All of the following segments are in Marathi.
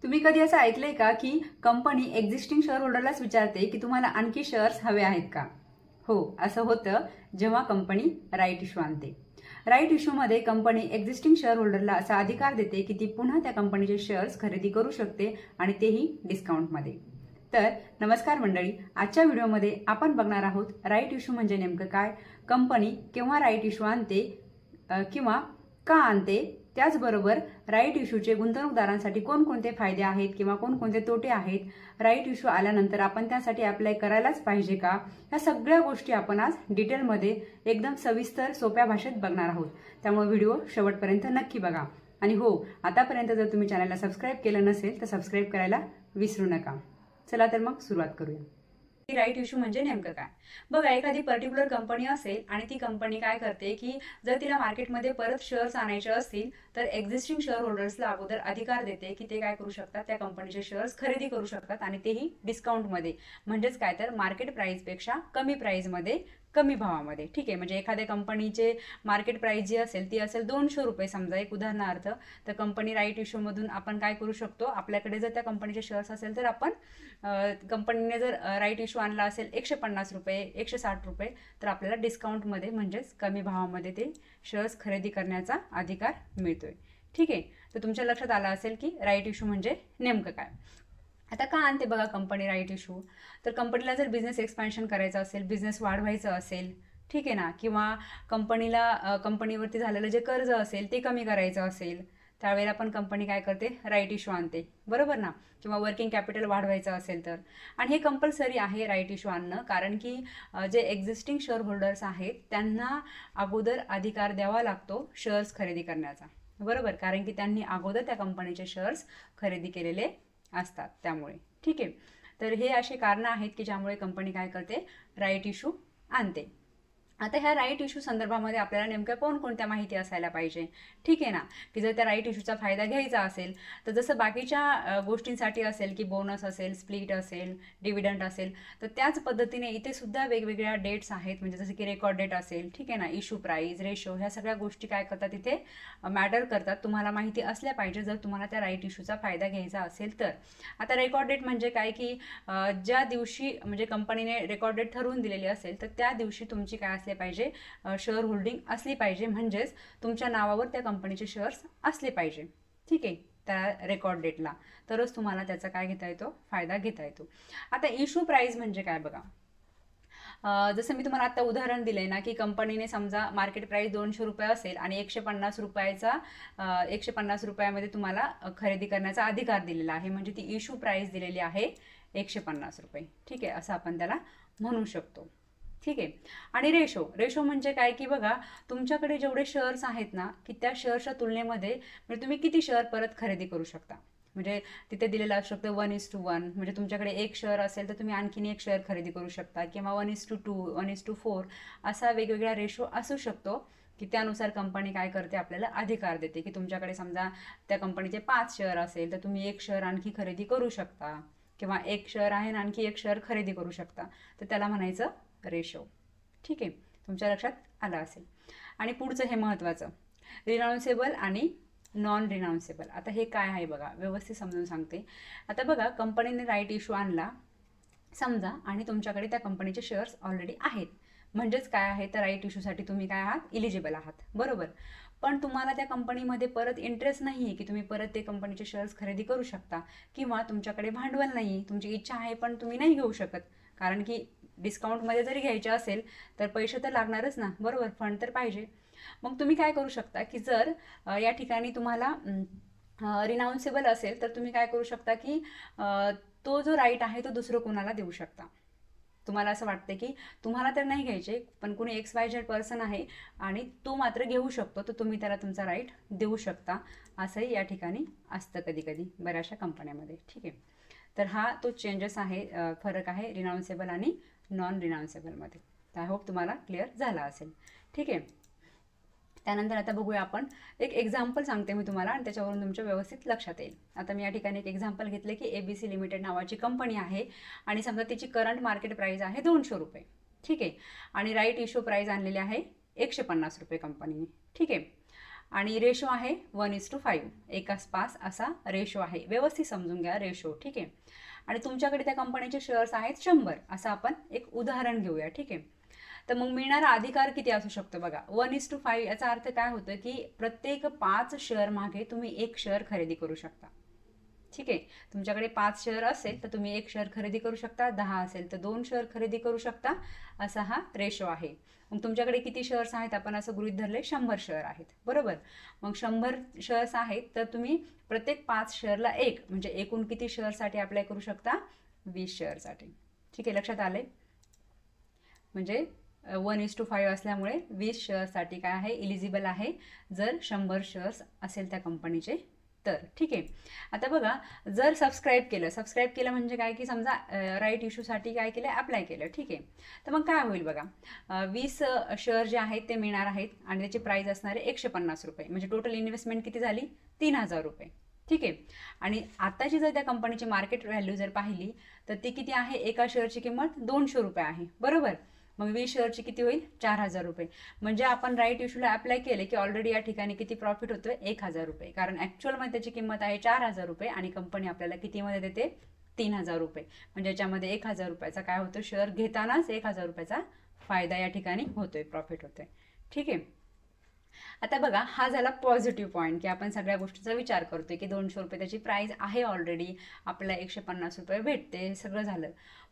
तुम्ही कधी असं ऐकलंय का की कंपनी एक्झिस्टिंग शेअर होल्डरलाच विचारते की तुम्हाला आणखी शेअर्स हवे आहेत का? हो, असं होतं जेव्हा कंपनी राईट इश्यू आणते. राईट इश्यूमध्ये कंपनी एक्झिस्टिंग शेअर होल्डरला असा अधिकार देते की ती पुन्हा त्या कंपनीचे शेअर्स खरेदी करू शकते आणि तेही डिस्काउंटमध्ये. तर नमस्कार मंडळी, आजच्या व्हिडिओमध्ये आपण बघणार आहोत राईट इश्यू म्हणजे नेमकं काय, कंपनी केव्हा राईट इश्यू आणते किंवा का आणते, त्याचबरोबर राईट इश्यूचे गुंतवणूकदारांसाठी कोणकोणते फायदे आहेत किंवा कोणकोणते तोटे आहेत, राईट इश्यू आल्यानंतर आपण त्यासाठी अप्लाय करायलाच पाहिजे का, या सगळ्या गोष्टी आपण आज डिटेलमध्ये एकदम सविस्तर सोप्या भाषेत बघणार आहोत. त्यामुळे व्हिडिओ शेवटपर्यंत नक्की बघा. आणि हो, आतापर्यंत जर तुम्ही चॅनलला सबस्क्राईब केलं नसेल तर सबस्क्राईब करायला विसरू नका. चला तर मग सुरुवात करूया. राईट इश्यू म्हणजे नेमकं काय बघा. एखादी पर्टिक्युलर कंपनी असेल आणि ती कंपनी काय करते की जर तिला मार्केटमध्ये परत शेअर्स आणायचे असतील तर एक्झिस्टिंग शेअर होल्डर्सला अगोदर अधिकार देते की ते काय करू शकतात, त्या कंपनीचे शेअर्स खरेदी करू शकतात आणि तेही डिस्काउंटमध्ये, म्हणजेच काय तर मार्केट प्राइसपेक्षा कमी प्राइसमध्ये, कमी भावामध्ये. ठीक आहे, म्हणजे एखाद्या कंपनीचे मार्केट प्राइस जी असेल ती असेल 200 रुपये समजा, एक उदाहरणार्थ. तर कंपनी राईट इश्यूमधून आपण काय करू शकतो, आपल्याकडे जर त्या कंपनीचे शेअर्स असेल तर आपण कंपनीने जर राईट इश्यू आणला असेल 150 रुपये, 160 रुपये, तर आपल्याला डिस्काउंटमध्ये म्हणजेच कमी भावामध्ये ते शेअर्स खरेदी करण्याचा अधिकार मिळतोय. ठीक आहे, तर तुमच्या लक्षात आलं असेल की राईट इश्यू म्हणजे नेमकं काय. आता का आणते बघा कंपनी राईट इश्यू, तर कंपनीला जर बिझनेस एक्सपान्शन करायचं असेल, बिझनेस वाढवायचं असेल, ठीक आहे ना, किंवा कंपनीवरती झालेलं जे कर्ज असेल ते कमी करायचं असेल, त्यावेळेला पण कंपनी काय करते, राईट इश्यू आणते, बरोबर ना. किंवा वर्किंग कॅपिटल वाढवायचं असेल तर. आणि हे कंपल्सरी आहे राईट इश्यू आणणं, कारण की जे एक्झिस्टिंग शेअर होल्डर्स आहेत त्यांना अगोदर अधिकार द्यावा लागतो शेअर्स खरेदी करण्याचा, बरोबर, कारण की त्यांनी अगोदर त्या कंपनीचे शेअर्स खरेदी केलेले असतात त्यामुळे. ठीक आहे, तर हे असे कारणं आहेत की ज्यामुळे कंपनी काय करते, राईट इश्यू आणते. आता ह्या राईट इश्यू संदर्भामध्ये आपल्याला नेमक्या कोणकोणत्या माहिती असायला पाहिजे, ठीक आहे ना, की जर त्या राईट इश्यूचा फायदा घ्यायचा असेल तर जसं बाकीच्या गोष्टींसाठी असेल की बोनस असेल, स्प्लिट असेल, डिव्हिडंड असेल, तर त्याच पद्धतीने इथे सुद्धा वेगवेगळ्या डेट्स आहेत, म्हणजे जसं की रेकॉर्ड डेट असेल, ठीक आहे ना, इश्यू प्राईस, रेशो, ह्या सगळ्या गोष्टी काय करतात, इथे मॅटर करतात. तुम्हाला माहिती असल्या पाहिजे जर तुम्हाला त्या राईट इश्यूचा फायदा घ्यायचा असेल तर. आता रेकॉर्ड डेट म्हणजे काय की ज्या दिवशी म्हणजे कंपनीने रेकॉर्ड डेट ठरवून दिलेली असेल तर त्या दिवशी तुमची काय असले पाहिजे, शेअर होल्डिंग असली पाहिजे, म्हणजेच तुमच्या नावावर त्या कंपनीचे शेअर्स असले पाहिजे. ठीक आहे, त्या रेकॉर्ड डेटला, तरच तुम्हाला त्याचा काय घेता येतो, फायदा घेता येतो. आता इश्यू प्राइस म्हणजे काय बघा. जसं मी तुम्हाला आता उदाहरण दिलंय ना, की कंपनीने समजा मार्केट प्राइस 200 रुपये असेल आणि 150 रुपयामध्ये तुम्हाला खरेदी करण्याचा अधिकार दिलेला आहे, म्हणजे ती इश्यू प्राइस दिलेली आहे 150 रुपये. ठीक आहे, असं आपण त्याला म्हणू शकतो. ठीक आहे, आणि रेशो म्हणजे काय की बघा, तुमच्याकडे जेवढे शेअर्स आहेत ना, की त्या शेअर्सच्या तुलनेमध्ये म्हणजे तुम्ही किती शेअर परत खरेदी करू शकता. म्हणजे तिथे दिलेलं असू शकतं 1:1, म्हणजे तुमच्याकडे एक शेअर असेल तर तुम्ही आणखीन एक शेअर खरेदी करू शकता, किंवा 1:2, 1:4 असा वेगवेगळा रेशो असू शकतो, की त्यानुसार कंपनी काय करते, आपल्याला अधिकार देते की तुमच्याकडे समजा त्या कंपनीचे 5 शेअर असेल तर तुम्ही एक शेअर आणखी खरेदी करू शकता, किंवा एक शेअर आहे आणि आणखी एक शेअर खरेदी करू शकता, तर त्याला म्हणायचं रेशो. ठीक आहे, तुमच्या लक्षात आलं असेल. आणि पुढचं हे महत्त्वाचं, रिनाउन्सेबल आणि नॉन रिनाउन्सेबल. आता हे काय आहे बघा, व्यवस्थित समजून सांगते. आता बघा, कंपनीने राईट इश्यू आणला समजा आणि तुमच्याकडे त्या कंपनीचे शेअर्स ऑलरेडी आहेत, म्हणजेच काय आहे, तर राईट इश्यूसाठी तुम्ही काय आहात, इलिजिबल आहात, बरोबर. पण तुम्हाला त्या कंपनीमध्ये परत इंटरेस्ट नाही आहे की तुम्ही परत ते कंपनीचे शेअर्स खरेदी करू शकता, किंवा तुमच्याकडे भांडवल नाही, तुमची इच्छा आहे पण तुम्ही नाही घेऊ शकत, कारण की डिस्काउंटमध्ये जरी घ्यायचे असेल तर पैसे तर लागणारच ना, बरोबर, फंड तर पाहिजे. मग तुम्ही काय करू शकता की जर या ठिकाणी तुम्हाला रिनाउन्सेबल असेल तर तुम्ही काय करू शकता की तो जो राईट आहे तो दुसरं कोणाला देऊ शकता. तुम्हाला असं वाटतं की तुम्हाला तर नाही घ्यायचे, पण कोणी XYZ पर्सन आहे आणि तो मात्र घेऊ शकतो, तर तुम्ही त्याला तुमचा राईट देऊ शकता. असंही या ठिकाणी असतं कधी कधी बऱ्याचशा कंपन्यांमध्ये. ठीक आहे, तर हा तो चेंजेस आहे, फरक आहे रिनाउन्सेबल आणि नॉन रिनाउन्सेबलमध्ये. तर आय होप तुम्हाला क्लिअर झाला असेल. ठीक आहे, त्यानंतर आता बघूया आपण एक एक्झाम्पल सांगते मी तुम्हाला आणि त्याच्यावरून तुमच्या व्यवस्थित लक्षात येईल. आता मी या ठिकाणी एक एक्झाम्पल घेतले की ABC लिमिटेड नावाची कंपनी आहे आणि समजा तिची करंट मार्केट प्राइस आहे 200 रुपये. ठीक आहे, आणि राईट इश्यू प्राइस आणलेली आहे 150 रुपये कंपनीने. ठीक आहे, आणि रेशो आहे 1:5, 1:5 असा रेशो आहे. व्यवस्थित समजून घ्या रेशो, ठीक आहे. आणि तुमच्याकडे त्या कंपनीचे शेअर्स आहेत 100, असं आपण एक उदाहरण घेऊया, ठीक आहे. तर मग मिळणारा अधिकार किती असू शकतो बघा. 1:5 याचा अर्थ काय होतं की प्रत्येक 5 शेअर मागे तुम्ही 1 शेअर खरेदी करू शकता, ठीक आहे. तुमच्याकडे 5 शेअर असेल तर तुम्ही 1 शेअर खरेदी करू शकता, 10 असेल तर 2 शेअर खरेदी करू शकता, असा हा रेशो आहे. मग तुमच्याकडे किती शेअर्स आहेत, आपण असं गृहीत धरले 100 शेअर आहेत, बरोबर. मग 100 शेअर्स आहेत तर तुम्ही प्रत्येक 5 शेअरला 1 म्हणजे एकूण किती शेअरसाठी अप्लाय करू शकता, 20 शेअरसाठी, ठीक आहे. लक्षात आले. म्हणजे 1:5 असल्यामुळे 20 शेअर्ससाठी काय आहे, इलिजिबल आहे जर 100 शेअर्स असेल त्या कंपनीचे तर, ठीक आहे. आता बघा, जर सबस्क्राईब केलं म्हणजे काय की समजा राईट इश्यूसाठी काय केलं, अप्लाय केलं, ठीक आहे. तर मग काय होईल बघा, 20 शेअर जे आहेत ते मिळणार आहेत आणि त्याची प्राईस असणार आहे 150 रुपये. म्हणजे टोटल इन्व्हेस्टमेंट किती झाली, 3000 रुपये, ठीक आहे. आणि आताची जर त्या कंपनीची मार्केट व्हॅल्यू जर पाहिली तर ती किती आहे, एका शेअरची किंमत 200 रुपये आहे, बरोबर. मग 20 शेअरची किती होईल, 4000 रुपये. म्हणजे आपण राईट इश्यूला अप्लाय केले की ऑलरेडी या ठिकाणी किती प्रॉफिट होतोय, 1000 रुपये. कारण ॲक्च्युअलमध्ये त्याची किंमत आहे 4000 रुपये आणि कंपनी आपल्याला कितीमध्ये देते, 3000 रुपये. म्हणजे याच्यामध्ये 1000 रुपयाचा काय होतो, शेअर घेतानाच 1000 रुपयाचा फायदा या ठिकाणी होतोय, प्रॉफिट होतोय, ठीक आहे. आता बघा, हा झाला पॉझिटिव्ह पॉईंट की आपण सगळ्या गोष्टीचा विचार करतोय की 200 रुपये त्याची प्राईस आहे, ऑलरेडी आपल्याला 150 रुपये भेटते, सगळं झालं.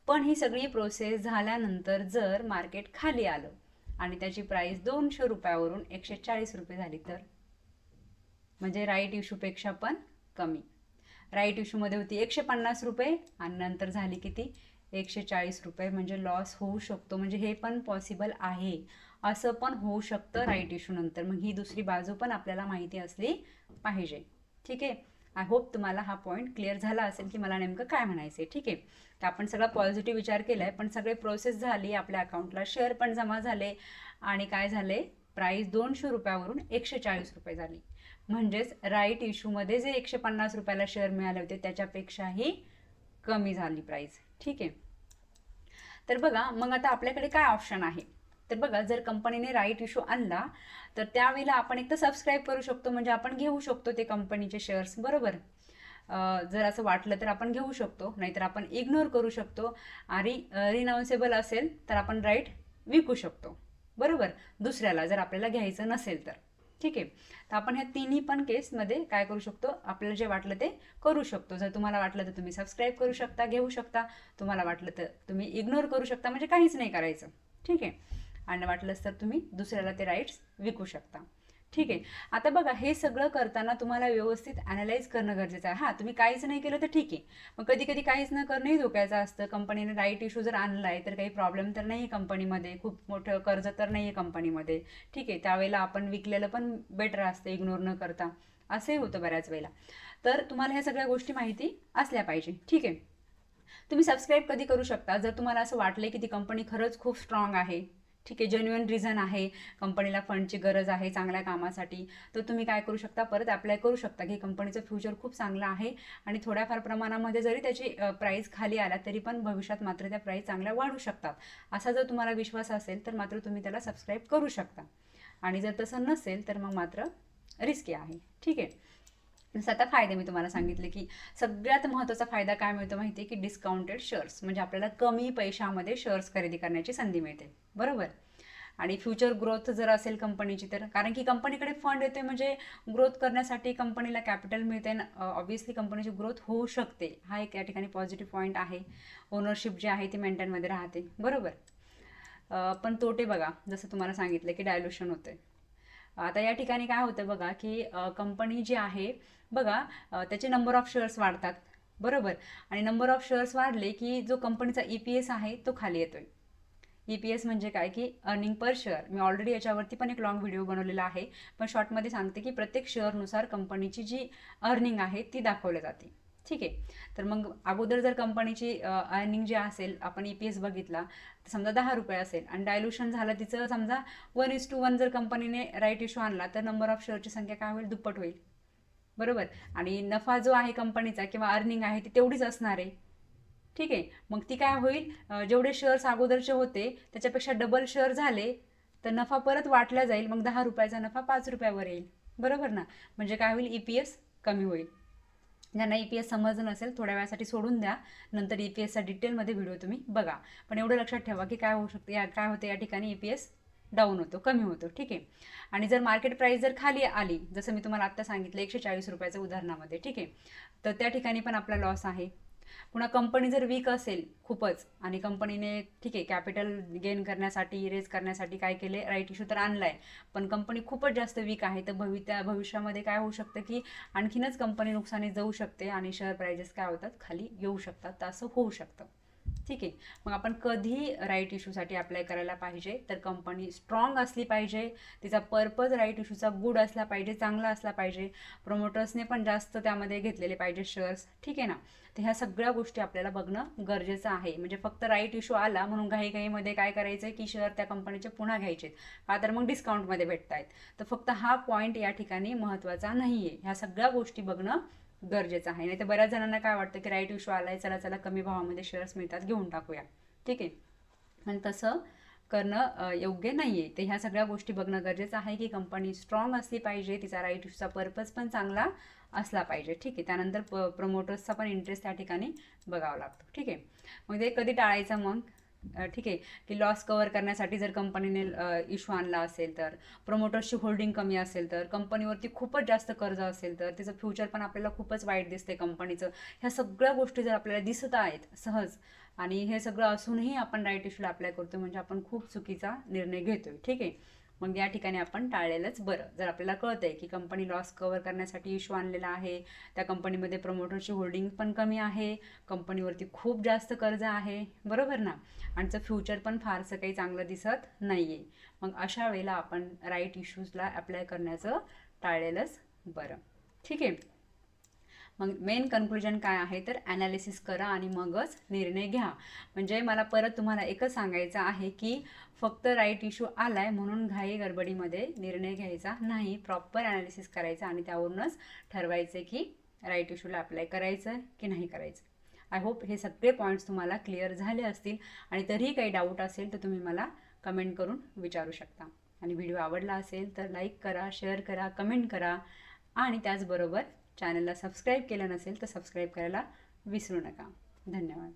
पण ही सगळी प्रोसेस झाल्यानंतर जर मार्केट खाली आलं आणि त्याची प्राईस 200 रुपयावरून 140 रुपये झाली तर, म्हणजे राईट इश्यूपेक्षा पण कमी. राईट इश्यूमध्ये होती 150 रुपये आणि नंतर झाली किती, 140 रुपये. म्हणजे लॉस होऊ शकतो, म्हणजे हे पण पॉसिबल आहे, असं पण होऊ शकतं राईट इश्यू नंतर. मग ही दुसरी बाजू पण आपल्याला माहिती असली पाहिजे, ठीक आहे. आय होप तुम्हाला हा पॉईंट क्लिअर झाला असेल की मला नेमकं काय म्हणायचं आहे, ठीक आहे. तर आपण सगळा पॉझिटिव्ह विचार केलाय, पण सगळे प्रोसेस झाली, आपल्या अकाउंटला शेअर पण जमा झाले आणि काय झाले, प्राईस 200 रुपयावरून 140 रुपये झाली. म्हणजेच राईट इश्यूमध्ये जे 150 रुपयाला शेअर मिळाले होते त्याच्यापेक्षाही कमी झाली प्राईस, ठीक आहे. तर बघा, मग आता आपल्याकडे काय ऑप्शन आहे, तर बघा, जर कंपनीने राईट इश्यू आणला तर त्यावेळेला आपण एक तर सबस्क्राईब करू शकतो, म्हणजे आपण घेऊ शकतो ते कंपनीचे शेअर्स, बरोबर. जर असं वाटलं तर आपण घेऊ शकतो, नाहीतर आपण इग्नोर करू शकतो. आणि रिनाउन्सेबल असेल तर आपण राईट विकू शकतो, बरोबर, दुसऱ्याला, जर आपल्याला घ्यायचं नसेल तर, ठीक आहे. तर आपण ह्या तिन्ही पण केसमध्ये काय करू शकतो, आपल्याला जे वाटलं ते करू शकतो. जर तुम्हाला वाटलं तर तुम्ही सबस्क्राईब करू शकता, घेऊ शकता. तुम्हाला वाटलं तर तुम्ही इग्नोर करू शकता, म्हणजे काहीच नाही करायचं, ठीक आहे. आणि वाटलंच तर तुम्ही दुसऱ्याला ते राईट्स विकू शकता, ठीक आहे. आता बघा, हे सगळं करताना तुम्हाला व्यवस्थित ॲनालाइज करणं गरजेचं आहे. हां, तुम्ही काहीच नाही केलं तर ठीक आहे, मग कधी कधी काहीच न करणंही धोक्याचं असतं. कंपनीने राईट इश्यू जर आणला आहे तर काही प्रॉब्लेम तर नाही कंपनीमध्ये, खूप मोठं कर्ज तर नाही आहे कंपनीमध्ये, ठीक आहे. त्यावेळेला आपण विकलेलं पण बेटर असतं इग्नोर न करता, असंही होतं बऱ्याच वेळेला. तर तुम्हाला ह्या सगळ्या गोष्टी माहिती असल्या पाहिजे, ठीक आहे. तुम्ही सबस्क्राईब कधी करू शकता, जर तुम्हाला असं वाटलं की ती कंपनी खरंच खूप स्ट्रॉंग आहे, ठीक आहे, जेन्युइन रिझन आहे, कंपनीला फंडची गरज आहे चांगल्या कामासाठी, तर तुम्ही काय करू शकता, परत अप्लाय करू शकता की कंपनीचं फ्युचर खूप चांगलं आहे आणि थोड्याफार प्रमाणामध्ये जरी त्याची प्राईस खाली आला तरी पण भविष्यात मात्र त्या प्राईस चांगल्या वाढू शकतात, असा जर तुम्हाला विश्वास असेल तर मात्र तुम्ही त्याला सबस्क्राईब करू शकता. आणि जर तसं नसेल तर मग मात्र रिस्की आहे, ठीक आहे. जसं आता फायदे मी तुम्हाला सांगितले की सगळ्यात महत्त्वाचा फायदा काय मिळतो माहिती आहे की डिस्काउंटेड शेअर्स, म्हणजे आपल्याला कमी पैशामध्ये शेअर्स खरेदी करण्याची संधी मिळते, बरोबर. आणि फ्युचर ग्रोथ जर असेल कंपनीची तर, कारण की कंपनीकडे फंड येते म्हणजे ग्रोथ करण्यासाठी कंपनीला कॅपिटल मिळते, ऑब्व्हियसली कंपनीची ग्रोथ होऊ शकते. हा एक या ठिकाणी पॉझिटिव्ह पॉईंट आहे. ओनरशिप जी आहे ती मेंटेनमध्ये राहते, बरोबर. पण तोटे बघा, जसं तुम्हाला सांगितलं की डायल्युशन होते. आता या ठिकाणी काय होतं बघा की कंपनी जी आहे बघा, त्याचे नंबर ऑफ शेअर्स वाढतात, बरोबर. आणि नंबर ऑफ शेअर्स वाढले की जो कंपनीचा EPS आहे तो खाली येतोय. EPS म्हणजे काय की अर्निंग पर शेअर. मी ऑलरेडी याच्यावरती पण एक लॉंग व्हिडिओ बनवलेला आहे, पण शॉर्टमध्ये सांगते की प्रत्येक शेअरनुसार कंपनीची जी अर्निंग आहे ती दाखवली जाते, ठीक आहे. तर मग अगोदर जर कंपनीची अर्निंग जी असेल, आपण EPS बघितला तर समजा 10 रुपये असेल आणि डायल्युशन झालं तिचं समजा 1:1 जर कंपनीने राईट इश्यू आणला तर नंबर ऑफ शेअरची संख्या काय होईल, दुप्पट होईल, बरोबर. आणि नफा जो आहे कंपनीचा किंवा अर्निंग आहे ती तेवढीच असणार आहे, ठीक आहे. मग ती काय होईल, जेवढे शेअर्स अगोदरचे होते त्याच्यापेक्षा डबल शेअर झाले तर नफा परत वाटला जाईल, मग 10 रुपयाचा नफा 5 रुपयावर येईल, बरोबर ना. म्हणजे काय होईल, EPS कमी होईल. ज्यांना EPS समजलं नसेल थोड्या वेळासाठी सोडून द्या, नंतर EPSचा डिटेलमध्ये व्हिडिओ तुम्ही बघा. पण एवढं लक्षात ठेवा की काय होऊ शकते, काय होते या ठिकाणी EPS डाऊन होतो, कमी होतो. ठीक आहे. आणि जर मार्केट प्राइस जर खाली आली, जसं मी तुम्हाला आत्ता सांगितलं 140 रुपयाच्या उदाहरणामध्ये, ठीक आहे, तर त्या ठिकाणी पण आपला लॉस आहे. पुन्हा कंपनी जर वीक असेल खूपच आणि कंपनीने ठीक आहे कॅपिटल गेन करण्यासाठी, रेज करण्यासाठी काय केले, राईट इश्यू तर आणलाय, पण कंपनी खूपच जास्त वीक आहे, तर भविष्यामध्ये काय होऊ शकतं की आणखीनच कंपनी नुकसानी जाऊ शकते आणि शेअर प्राइजेस काय होतात, खाली येऊ शकतात. तर असं होऊ शकतं. ठीक आहे. मग आपण कधी राईट इश्यूसाठी अप्लाय करायला पाहिजे, तर कंपनी स्ट्रॉंग असली पाहिजे, तिचा पर्पज राईट इश्यूचा गुड असला पाहिजे, चांगला असला पाहिजे, प्रमोटर्सने पण जास्त त्यामध्ये घेतलेले पाहिजे शेअर्स. ठीक आहे ना. तर ह्या सगळ्या गोष्टी आपल्याला बघणं गरजेचं आहे. म्हणजे फक्त राईट इश्यू आला म्हणून घाईघाईमध्ये काय करायचं की शेअर त्या कंपनीचे पुन्हा घ्यायचे का, तर मग डिस्काउंटमध्ये भेटत आहेत. तर फक्त हा पॉईंट या ठिकाणी महत्त्वाचा नाही आहे. ह्या सगळ्या गोष्टी बघणं गरजेचं आहे. नाही तर बऱ्याच जणांना काय वाटतं की राईट इश्यू आलाय, चला चला कमी भावामध्ये शेअर्स मिळतात, घेऊन टाकूया. ठीक आहे. पण तसं करणं योग्य नाही आहे. तर ह्या सगळ्या गोष्टी बघणं गरजेचं आहे की कंपनी स्ट्रॉंग असली पाहिजे, तिचा राईट इश्यूचा पर्पज पण चांगला असला पाहिजे. ठीक आहे. त्यानंतर प्रमोटर्सचा पण इंटरेस्ट त्या ठिकाणी बघावा लागतो. ठीक आहे. मग ते कधी टाळायचं मग, ठीक आहे, की लॉस कव्हर करण्यासाठी जर कंपनीने इश्यू आणला असेल, तर प्रमोटर्सची होल्डिंग कमी असेल, तर कंपनीवरती खूपच जास्त कर्ज असेल, तर त्याचं फ्युचर पण आपल्याला खूपच वाईट दिसते कंपनीचं. ह्या सगळ्या गोष्टी जर आपल्याला दिसत आहेत सहज आणि हे सगळं असूनही आपण राईट इश्यूला अप्लाय करतो, म्हणजे आपण खूप चुकीचा निर्णय घेतोय. ठीक आहे. मग या ठिकाणी आपण टाळलेलंच बरं. जर आपल्याला कळतंय की कंपनी लॉस कव्हर करण्यासाठी इश्यू आणलेला आहे, त्या कंपनीमध्ये प्रमोटरची होल्डिंग पण कमी आहे, कंपनीवरती खूप जास्त कर्ज आहे, बरोबर ना, आणि फ्युचर पण फारसं काही चांगलं दिसत नाही आहे, मग अशा वेळेला आपण राईट इश्यूजला अप्लाय करण्याचं टाळलेलंच बरं. ठीक आहे. मग मेन कन्क्लुजन काय आहे, तर ॲनालिसिस करा आणि मगच निर्णय घ्या. म्हणजे मला परत तुम्हाला एकच सांगायचं आहे की फक्त राईट इश्यू आलाय म्हणून घाई गडबडीमध्ये निर्णय घ्यायचा नाही. प्रॉपर ॲनालिसिस करायचा आणि त्यावरूनच ठरवायचं की राईट इश्यूला अप्लाय करायचं की नाही करायचं. आय होप हे सगळे पॉईंट्स तुम्हाला क्लिअर झाले असतील, आणि तरीही काही डाऊट असेल तर तुम्ही मला कमेंट करून विचारू शकता. आणि व्हिडिओ आवडला असेल तर लाईक करा, शेअर करा, कमेंट करा, आणि त्याचबरोबर चॅनलला सबस्क्राईब केलं नसेल तर सबस्क्राईब करायला विसरू नका. धन्यवाद.